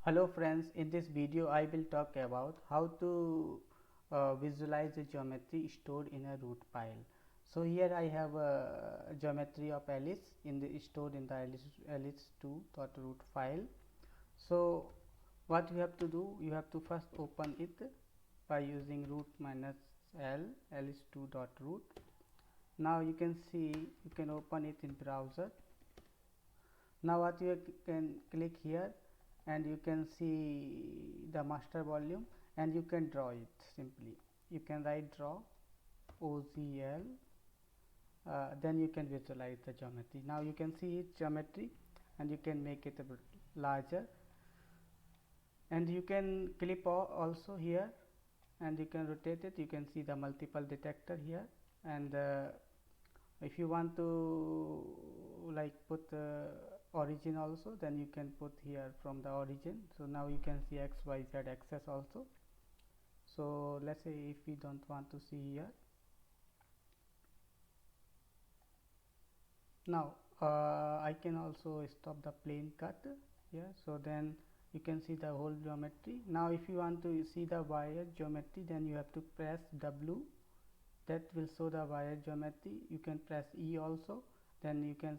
Hello friends, in this video I will talk about how to visualize the geometry stored in a root file. So here I have a geometry of Alice stored in the alice2.root file. So what you have to do, you have to first open it by using root minus l alice2.root. Now you can see, you can open it in browser. Now what you can click here and you can see the master volume and you can draw it simply. You can write draw OZL, then you can visualize the geometry. Now you can see its geometry and you can make it a bit larger, and you can clip also here and you can rotate it. You can see the multiple detector here, and if you want to like put origin also, then you can put here from the origin. So now you can see x, y, z axis also. So let's say if we don't want to see here, now I can also stop the plane cut here. So then you can see the whole geometry. Now if you want to see the wire geometry, then you have to press W, that will show the wire geometry. You can press E also, then you can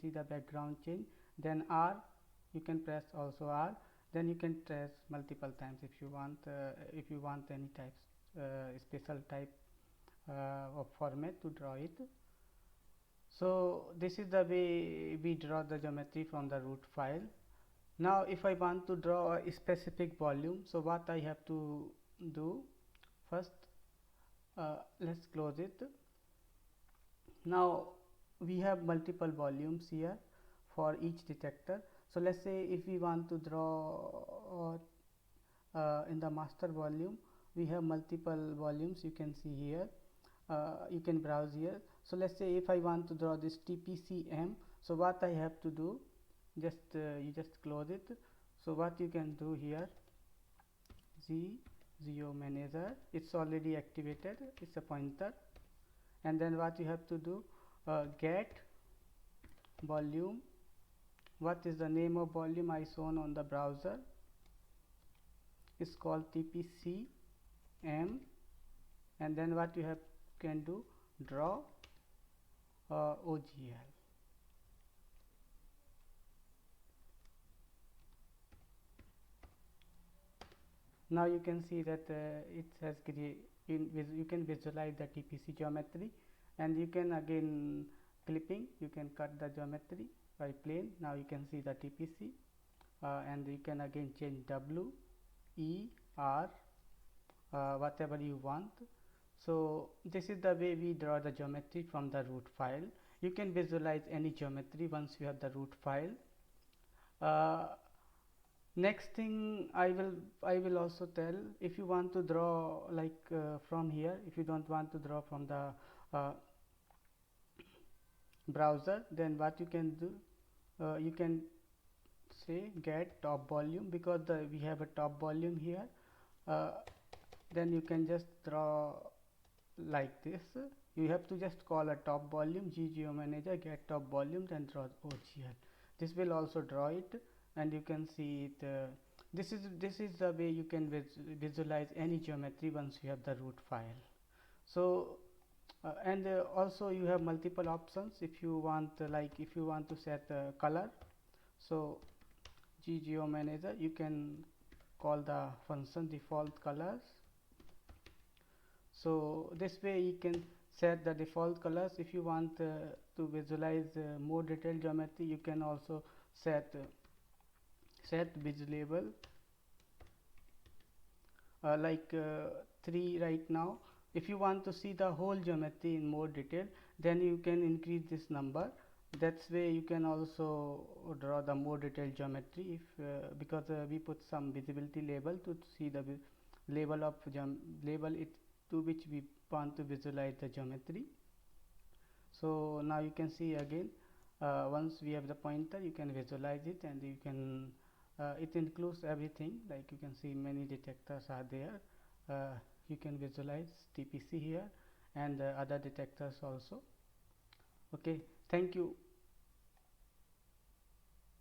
see the background change. Then R, you can press also R, then you can press multiple times if you want any types special type of format to draw it. So this is the way we draw the geometry from the root file. Now if I want to draw a specific volume, so what I have to do, first let's close it. Now we have multiple volumes here for each detector. So let's say if we want to draw in the master volume, we have multiple volumes. You can see here, you can browse here. So let's say if I want to draw this TPCM, so what I have to do, just you just close it. So what you can do here, Geo Manager, it's already activated, it's a pointer, and then what you have to do, get volume. What is the name of volume I shown on the browser? It's called TPCM, and then what you have can do, draw OGL. Now you can see that it has you can visualize the TPC geometry, and you can again clipping, you can cut the geometry by plane. Now you can see the TPC, and you can again change W, E, R, whatever you want. So this is the way we draw the geometry from the root file. You can visualize any geometry once you have the root file. Next thing I will also tell, if you want to draw like from here, if you don't want to draw from the browser, then what you can do, you can say get top volume, because we have a top volume here. Then you can just draw like this. You have to just call a top volume, Geo Manager, get top volume, then draw OGL. This will also draw it, and you can see it. This is the way you can visualize any geometry once you have the root file. So and also you have multiple options. If you want if you want to set color, so Geo Manager, you can call the function default colors. So this way you can set the default colors. If you want to visualize more detailed geometry, you can also set visual like 3 right now. If you want to see the whole geometry in more detail, then you can increase this number. That's way you can also draw the more detailed geometry. If because we put some visibility label to see the label of label it to which we want to visualize the geometry. So now you can see again, once we have the pointer, you can visualize it, and you can it includes everything. Like you can see many detectors are there. You can visualize TPC here and other detectors also. Okay, thank you.